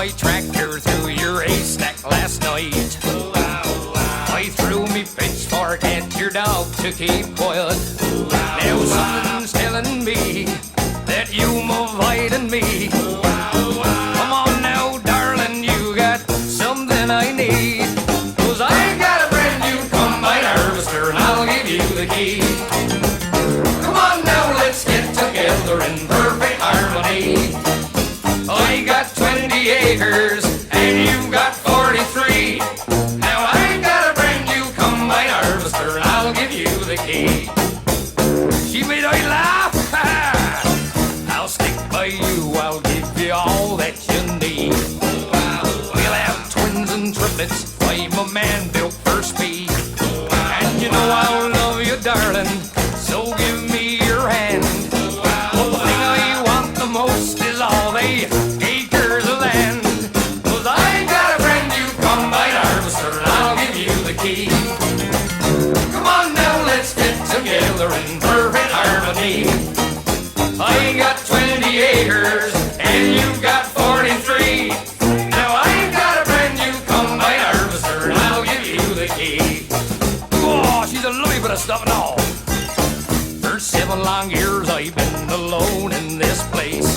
my tractor through your haystack last night. I threw me pitchfork at your dog to keep quiet. Now something's telling me that you're avoiding me. Come on now, darling, you got something I need. 'Cause I got a brand new combine harvester and I'll give you the key. Come on now, let's get together in perfect harmony. I got 20 acres and you've got 43. Now I got a brand new combine harvester and I'll give you the key. She made I laugh. I'll stick by you, I'll give you all that you need. We'll have twins and triplets, I'm a man built for speed. And you know I'll love you, darling, so give me your hand. But the thing I want the most is all the acres of land. 'Cause I got a brand new combine harvester and I'll give you the key. Come on now, let's get together in perfect harmony. I got 20 acres and you've got 43. Now I got a brand new combine harvester and I'll give you the key. Oh, she's a lovely bit of stuff and all. For 7 long years I've been alone in this place.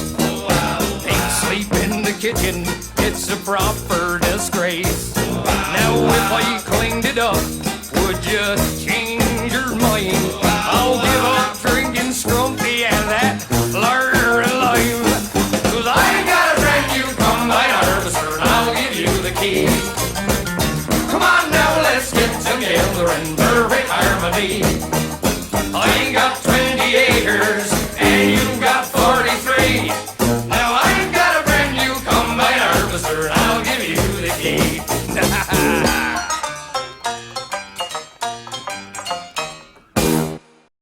Ain't sleep in the kitchen, it's a proper disgrace. Now if I cleaned it up, would you change your mind? I'll give up drinking scrumpy and that larder and lime. 'Cause I got a brand new combine harvester and I'll give you the key. Come on now, let's get together in perfect harmony. I got 20 acres and you've got 43. Now I've got a brand new combine harvester and I'll give you the key.